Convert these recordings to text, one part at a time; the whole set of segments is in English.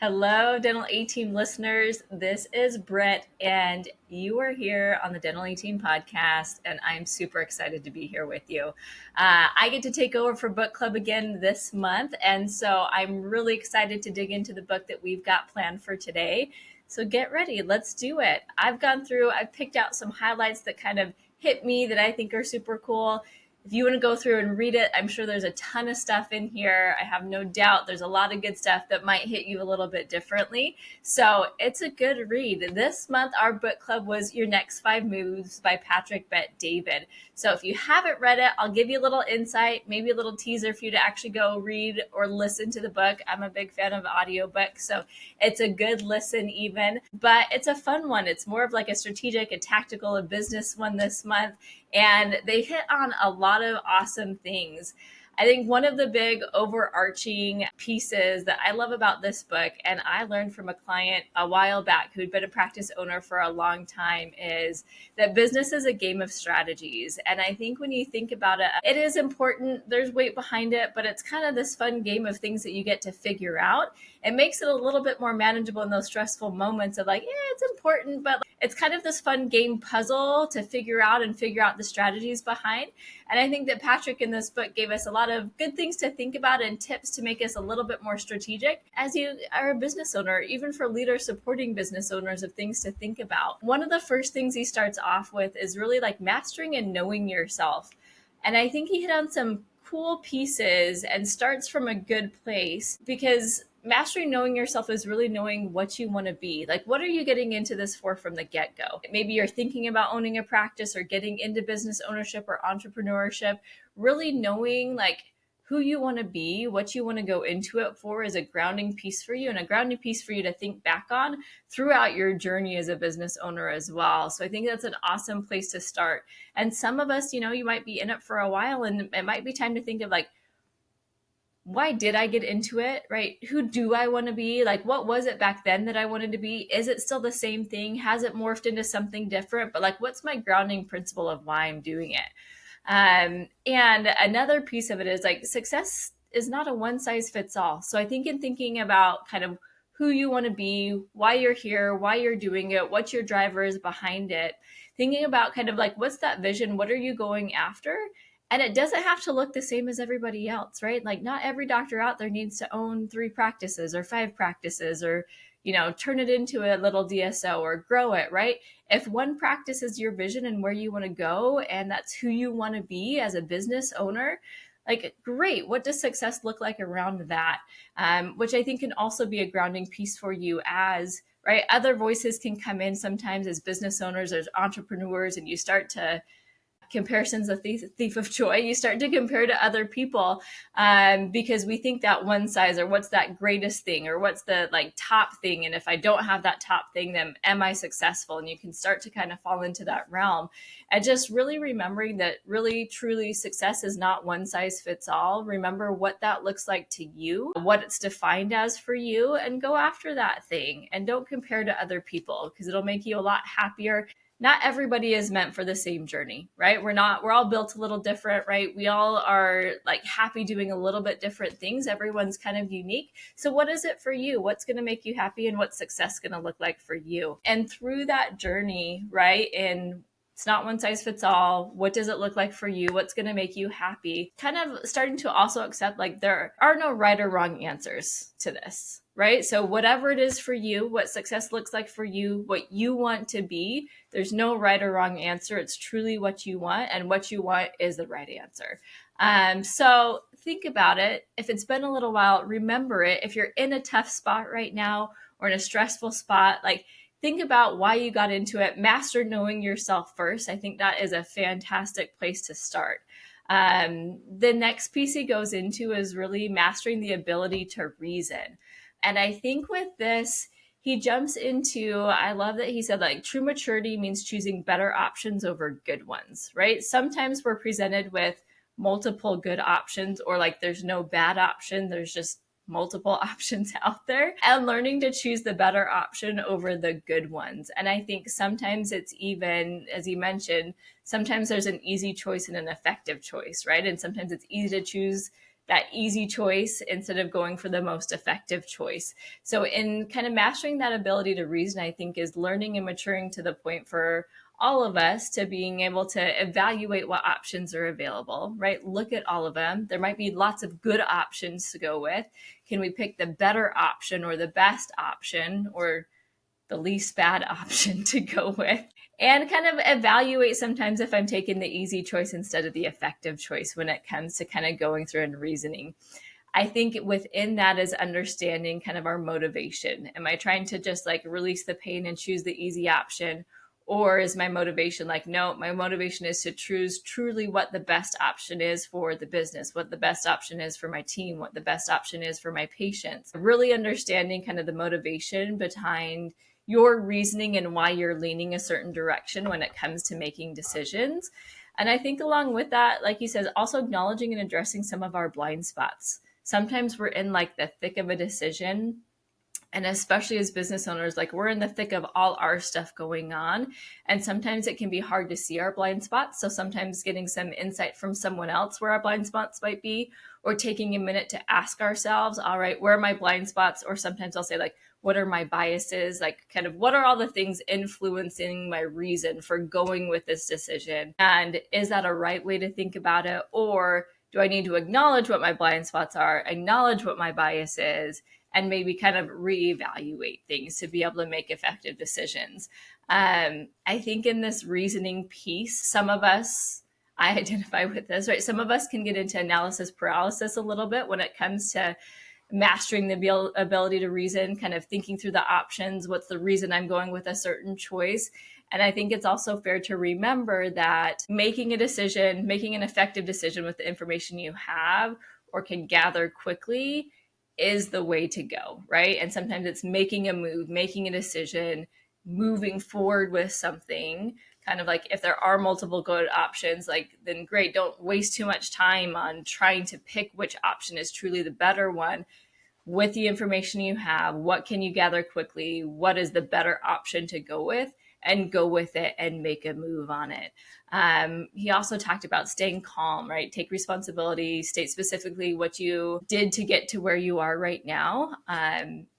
Hello, Dental A Team listeners. This is Britt, and you are here on the Dental A Team podcast, and I'm super excited to be here with you. I get to take over for book club again this month, and so I'm really excited to dig into the book that we've got planned for today. So get ready, let's do it. I've picked out some highlights that kind of hit me that I think are super cool. If you want to go through and read it, I'm sure there's a ton of stuff in here. I have no doubt there's a lot of good stuff that might hit you a little bit differently. So it's a good read. This month, our book club was Your Next Five Moves by Patrick Bet-David. So if you haven't read it, I'll give you a little insight, maybe a little teaser for you to actually go read or listen to the book. I'm a big fan of audiobooks, so it's a good listen even, but it's a fun one. It's more of like a strategic, a tactical, a business one this month. And they hit on a lot of awesome things. I think one of the big overarching pieces that I love about this book, and I learned from a client a while back who'd been a practice owner for a long time, is that business is a game of strategies. And I think when you think about it, it is important. There's weight behind it, but it's kind of this fun game of things that you get to figure out. It makes it a little bit more manageable in those stressful moments of like, yeah, it's important, but it's kind of this fun game puzzle to figure out the strategies behind. And I think that Patrick in this book gave us a lot of good things to think about and tips to make us a little bit more strategic as you are a business owner, even for leaders supporting business owners, of things to think about. One of the first things he starts off with is really like mastering and knowing yourself. And I think he hit on some cool pieces and starts from a good place, because mastering knowing yourself is really knowing what you want to be. Like, what are you getting into this for from the get-go? Maybe you're thinking about owning a practice or getting into business ownership or entrepreneurship. Really knowing like who you want to be, what you want to go into it for, is a grounding piece for you, and a grounding piece for you to think back on throughout your journey as a business owner as well. So I think that's an awesome place to start. And some of us, you might be in it for a while, and it might be time to think of like, why did I get into it, right? Who do I want to be? Like, what was it back then that I wanted to be? Is it still the same thing? Has it morphed into something different? But like, what's my grounding principle of why I'm doing it? And another piece of it is like, success is not a one size fits all. So I think in thinking about kind of who you want to be, why you're here, why you're doing it, what your driver is behind it, thinking about kind of like, what's that vision? What are you going after? And it doesn't have to look the same as everybody else, right? Like, not every doctor out there needs to own 3 practices or 5 practices, or, turn it into a little DSO or grow it, right? If one practice is your vision and where you want to go, and that's who you want to be as a business owner, like, great. What does success look like around that? Which I think can also be a grounding piece for you as, right? Other voices can come in sometimes as business owners, as entrepreneurs, and you start to, comparison's a thief of joy. You start to compare to other people, because we think that one size, or what's that greatest thing, or what's the like top thing. And if I don't have that top thing, then am I successful? And you can start to kind of fall into that realm. And just really remembering that really, truly, success is not one size fits all. Remember what that looks like to you, what it's defined as for you, and go after that thing. And don't compare to other people, because it'll make you a lot happier. Not everybody is meant for the same journey, right? We're all built a little different, right? We all are like happy doing a little bit different things. Everyone's kind of unique. So what is it for you? What's going to make you happy, and what's success going to look like for you? And through that journey, right? And it's not one size fits all. What does it look like for you? What's going to make you happy? Kind of starting to also accept like there are no right or wrong answers to this, right? So whatever it is for you, what success looks like for you, what you want to be, there's no right or wrong answer. It's truly what you want, and what you want is the right answer. So think about it. If it's been a little while, remember it. If you're in a tough spot right now, or in a stressful spot, like, think about why you got into it. Master knowing yourself first. I think that is a fantastic place to start. The next piece he goes into is really mastering the ability to reason. And I think with this, he jumps into, I love that he said like, true maturity means choosing better options over good ones, right? Sometimes we're presented with multiple good options, or like there's no bad option. There's just multiple options out there, and learning to choose the better option over the good ones. And I think sometimes it's even, as you mentioned, sometimes there's an easy choice and an effective choice, right? And sometimes it's easy to choose that easy choice instead of going for the most effective choice. So in kind of mastering that ability to reason, I think is learning and maturing to the point for all of us to being able to evaluate what options are available, right? Look at all of them. There might be lots of good options to go with. Can we pick the better option or the best option or the least bad option to go with? And kind of evaluate sometimes if I'm taking the easy choice instead of the effective choice when it comes to kind of going through and reasoning. I think within that is understanding kind of our motivation. Am I trying to just like release the pain and choose the easy option? Or is my motivation like, no, my motivation is to choose truly what the best option is for the business, what the best option is for my team, what the best option is for my patients. Really understanding kind of the motivation behind your reasoning and why you're leaning a certain direction when it comes to making decisions. And I think along with that, like you said, also acknowledging and addressing some of our blind spots. Sometimes we're in like the thick of a decision, and especially as business owners, like we're in the thick of all our stuff going on. And sometimes it can be hard to see our blind spots. So sometimes getting some insight from someone else where our blind spots might be, or taking a minute to ask ourselves, all right, where are my blind spots? Or sometimes I'll say like, what are my biases? Like kind of what are all the things influencing my reason for going with this decision? And is that a right way to think about it? Or do I need to acknowledge what my blind spots are, acknowledge what my bias is, and maybe kind of reevaluate things to be able to make effective decisions? I think in this reasoning piece, some of us, I identify with this, right? Some of us can get into analysis paralysis a little bit when it comes to mastering the ability to reason, kind of thinking through the options. What's the reason I'm going with a certain choice? And I think it's also fair to remember that making a decision, making an effective decision with the information you have or can gather quickly is the way to go, right? And sometimes it's making a move, making a decision, moving forward with something. Kind of like if there are multiple good options, like then great, don't waste too much time on trying to pick which option is truly the better one. With the information you have, what can you gather quickly? What is the better option to go with? And go with it and make a move on it. He also talked about staying calm, right? Take responsibility, state specifically what you did to get to where you are right now.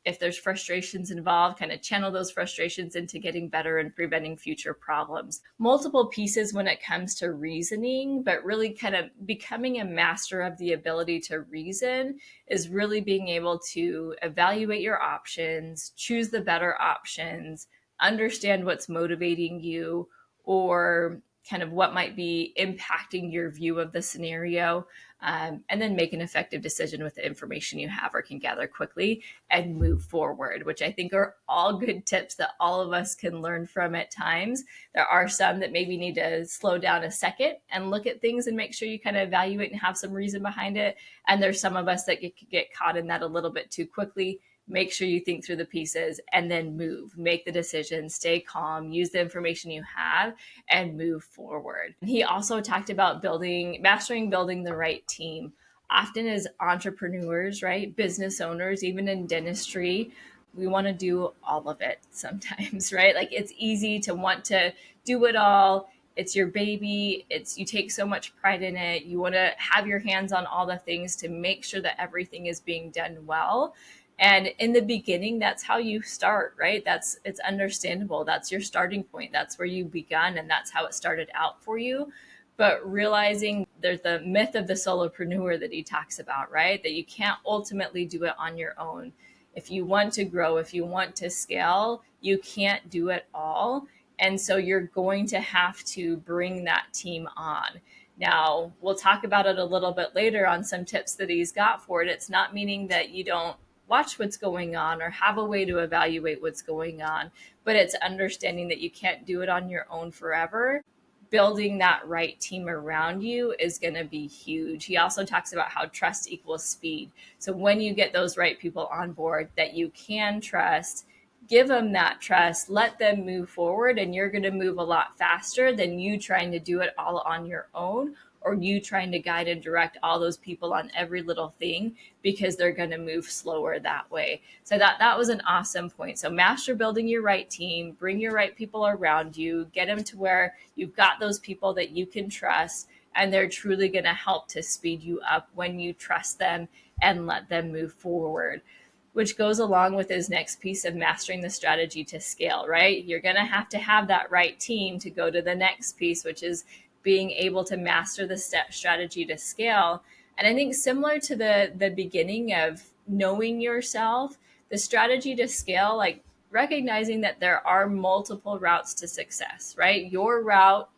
If there's frustrations involved, kind of channel those frustrations into getting better and preventing future problems. Multiple pieces when it comes to reasoning, but really kind of becoming a master of the ability to reason is really being able to evaluate your options, choose the better options, understand what's motivating you or kind of what might be impacting your view of the scenario, and then make an effective decision with the information you have or can gather quickly and move forward, which I think are all good tips that all of us can learn from at times. There are some that maybe need to slow down a second and look at things and make sure you kind of evaluate and have some reason behind it. And there's some of us that get caught in that a little bit too quickly. Make sure you think through the pieces and then move, make the decision, stay calm, use the information you have and move forward. He also talked about mastering building the right team. Often as entrepreneurs, right? Business owners, even in dentistry, we want to do all of it sometimes, right? Like it's easy to want to do it all. It's your baby. You take so much pride in it. You want to have your hands on all the things to make sure that everything is being done well. And in the beginning, that's how you start, right? It's understandable. That's your starting point. That's where you begun, and that's how it started out for you. But realizing there's the myth of the solopreneur that he talks about, right? That you can't ultimately do it on your own. If you want to grow, if you want to scale, you can't do it all. And so you're going to have to bring that team on. Now, we'll talk about it a little bit later on some tips that he's got for it. It's not meaning that you don't watch what's going on or have a way to evaluate what's going on, but it's understanding that you can't do it on your own forever. Building that right team around you is going to be huge. He also talks about how trust equals speed. So when you get those right people on board that you can trust, give them that trust, let them move forward, and you're going to move a lot faster than you trying to do it all on your own or you trying to guide and direct all those people on every little thing because they're going to move slower that way. So that was an awesome point. So master building your right team, bring your right people around you, get them to where you've got those people that you can trust, and they're truly going to help to speed you up when you trust them and let them move forward, which goes along with his next piece of mastering the strategy to scale, right? You're going to have that right team to go to the next piece, which is being able to master the strategy to scale. And I think similar to the beginning of knowing yourself, the strategy to scale, like recognizing that there are multiple routes to success, right? Your route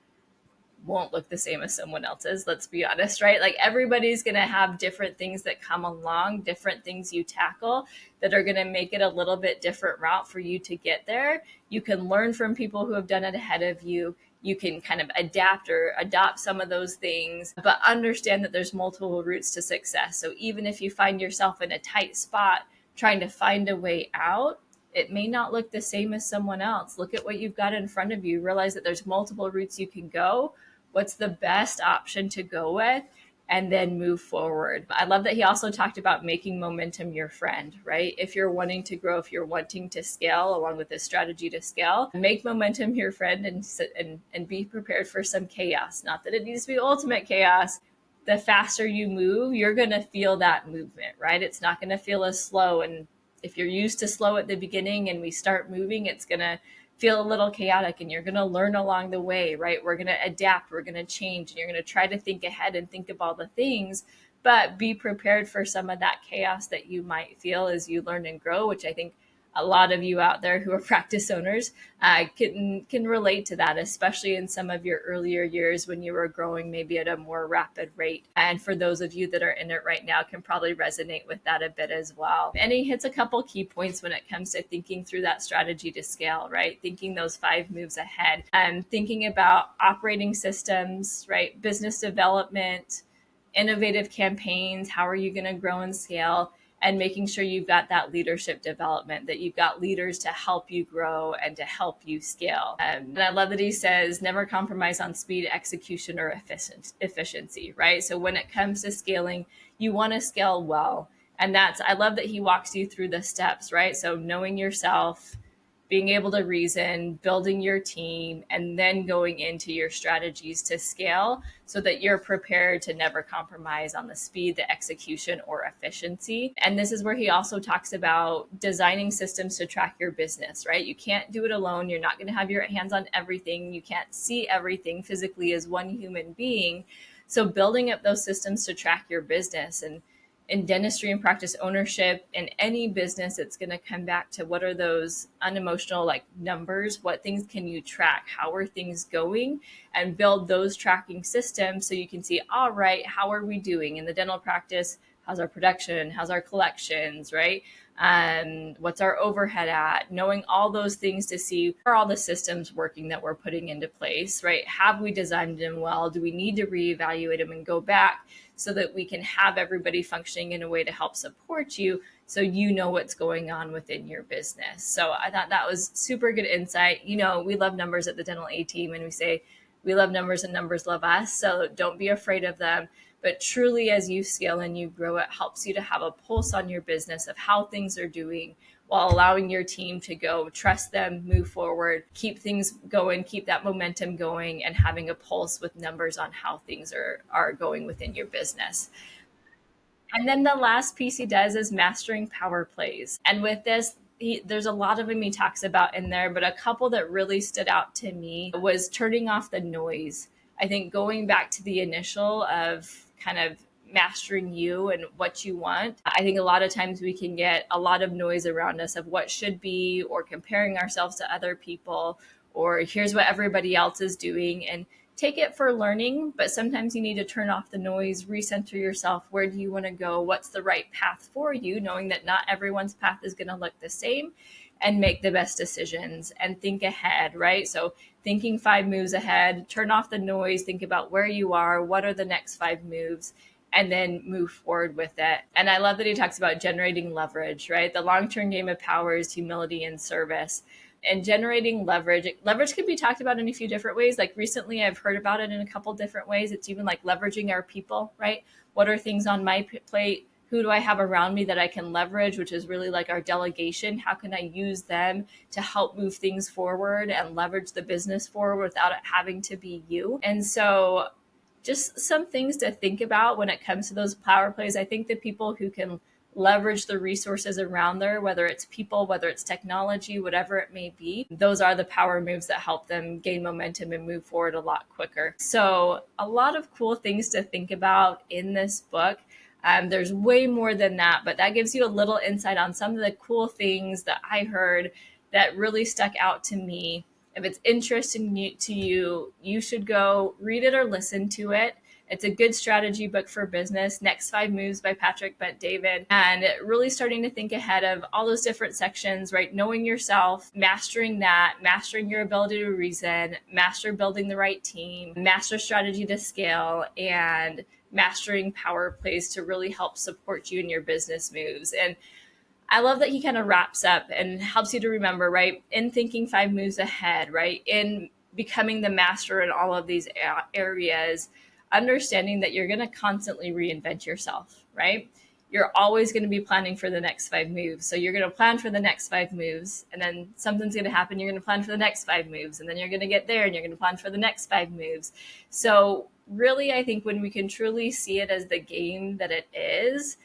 won't look the same as someone else's, let's be honest, right? Like everybody's going to have different things that come along, different things you tackle that are going to make it a little bit different route for you to get there. You can learn from people who have done it ahead of you. You can kind of adapt or adopt some of those things, but understand that there's multiple routes to success. So even if you find yourself in a tight spot trying to find a way out, it may not look the same as someone else. Look at what you've got in front of you. Realize that there's multiple routes you can go. What's the best option to go with? And then move forward. I love that he also talked about making momentum your friend, right? If you're wanting to grow, if you're wanting to scale along with this strategy to scale, make momentum your friend and be prepared for some chaos. Not that it needs to be ultimate chaos. The faster you move, you're going to feel that movement, right? It's not going to feel as slow. And if you're used to slow at the beginning and we start moving, it's going to feel a little chaotic, and you're going to learn along the way, right? We're going to adapt, we're going to change, and you're going to try to think ahead and think of all the things, but be prepared for some of that chaos that you might feel as you learn and grow, which I think a lot of you out there who are practice owners can relate to that, especially in some of your earlier years when you were growing maybe at a more rapid rate. And for those of you that are in it right now can probably resonate with that a bit as well. And he hits a couple key points when it comes to thinking through that strategy to scale, right? Thinking those 5 moves ahead and thinking about operating systems, right? Business development, innovative campaigns. How are you going to grow and scale? And making sure you've got that leadership development, that you've got leaders to help you grow and to help you scale. And I love that he says, never compromise on speed, execution, or efficiency, right? So when it comes to scaling, you want to scale well. And I love that he walks you through the steps, right? So knowing yourself, being able to reason, building your team, and then going into your strategies to scale so that you're prepared to never compromise on the speed, the execution, or efficiency. And this is where he also talks about designing systems to track your business, right? You can't do it alone. You're not going to have your hands on everything. You can't see everything physically as one human being. So building up those systems to track your business, and in dentistry and practice ownership, in any business, it's going to come back to what are those unemotional like numbers? What things can you track? How are things going? And build those tracking systems so you can see, all right, how are we doing in the dental practice? How's our production? How's our collections, right? What's our overhead at? Knowing all those things to see, are all the systems working that we're putting into place, right? Have we designed them well? Do we need to reevaluate them and go back so that we can have everybody functioning in a way to help support you so you know what's going on within your business? So I thought that was super good insight. You know, we love numbers at the Dental A Team, and we say we love numbers and numbers love us. So don't be afraid of them. But truly, as you scale and you grow, it helps you to have a pulse on your business of how things are doing while allowing your team to go, trust them, move forward, keep things going, keep that momentum going, and having a pulse with numbers on how things are going within your business. And then the last piece he does is mastering power plays. And with this, there's a lot of them he talks about in there, but a couple that really stood out to me was turning off the noise. I think going back to the initial of kind of mastering you and what you want. I think a lot of times we can get a lot of noise around us of what should be, or comparing ourselves to other people, or here's what everybody else is doing. And take it for learning, but sometimes you need to turn off the noise, recenter yourself. Where do you want to go? What's the right path for you? Knowing that not everyone's path is going to look the same, and make the best decisions and think ahead, right? So thinking 5 moves ahead, turn off the noise, think about where you are, what are the next 5 moves, and then move forward with it. And I love that he talks about generating leverage, right? The long-term game of power is humility and service. And generating leverage can be talked about in a few different ways. Like recently I've heard about it in a couple different ways. It's even like leveraging our people, right? What are things on my plate? Who do I have around me that I can leverage, which is really like our delegation? How can I use them to help move things forward and leverage the business forward without it having to be you? And so just some things to think about when it comes to those power plays. I think the people who can leverage the resources around there, whether it's people, whether it's technology, whatever it may be, those are the power moves that help them gain momentum and move forward a lot quicker. So, a lot of cool things to think about in this book. There's way more than that, but that gives you a little insight on some of the cool things that I heard that really stuck out to me. If it's interesting to you, you should go read it or listen to it. It's a good strategy book for business. Next Five Moves by Patrick Bet-David. And really starting to think ahead of all those different sections, right? Knowing yourself, mastering that, mastering your ability to reason, master building the right team, master strategy to scale, and mastering power plays to really help support you in your business moves. And I love that he kind of wraps up and helps you to remember, right? In thinking 5 moves ahead, right? In becoming the master in all of these areas, understanding that you're going to constantly reinvent yourself, right? You're always going to be planning for the next 5 moves. So you're going to plan for the next 5 moves, and then something's going to happen. You're going to plan for the next 5 moves, and then you're going to get there and you're going to plan for the next 5 moves. So, really, I think when we can truly see it as the game that it is,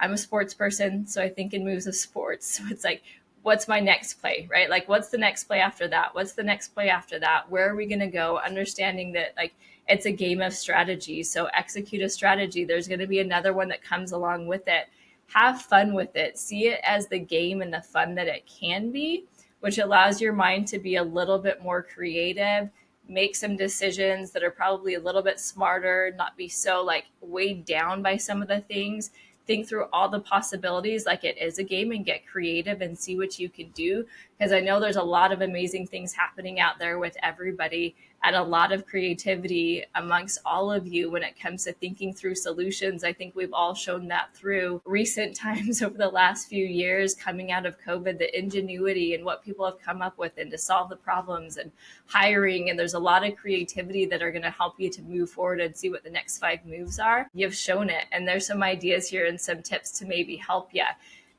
I'm a sports person, so I think in moves of sports. So it's like, what's my next play, right? Like, what's the next play after that? What's the next play after that? Where are we going to go? Understanding that, like, it's a game of strategy. So execute a strategy. There's going to be another one that comes along with it. Have fun with it. See it as the game and the fun that it can be, which allows your mind to be a little bit more creative, make some decisions that are probably a little bit smarter, not be so like weighed down by some of the things. Think through all the possibilities like it is a game and get creative and see what you can do. Because I know there's a lot of amazing things happening out there with everybody, and a lot of creativity amongst all of you when it comes to thinking through solutions. I think we've all shown that through recent times over the last few years coming out of COVID, the ingenuity and what people have come up with and to solve the problems and hiring. And there's a lot of creativity that are going to help you to move forward and see what the next 5 moves are. You've shown it. And there's some ideas here and some tips to maybe help you.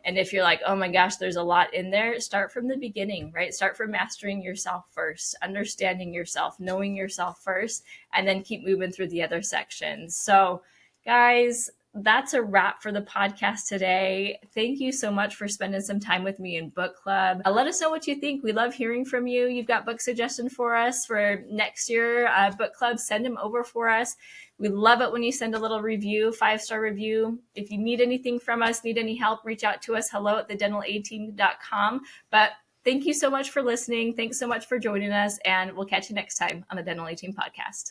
And if you're like, oh my gosh, there's a lot in there, start from the beginning, right? Start from mastering yourself first, understanding yourself, knowing yourself first, and then keep moving through the other sections. So, guys, that's a wrap for the podcast today. Thank you so much for spending some time with me in book club. Let us know what you think. We love hearing from you. You've got book suggestions for us for next year book club, send them over for us. We love it when you send a little review, 5-star review. If you need anything from us, need any help, reach out to us, hello@thedentalateam.com. But thank you so much for listening. Thanks so much for joining us, and we'll catch you next time on the Dental A Team podcast.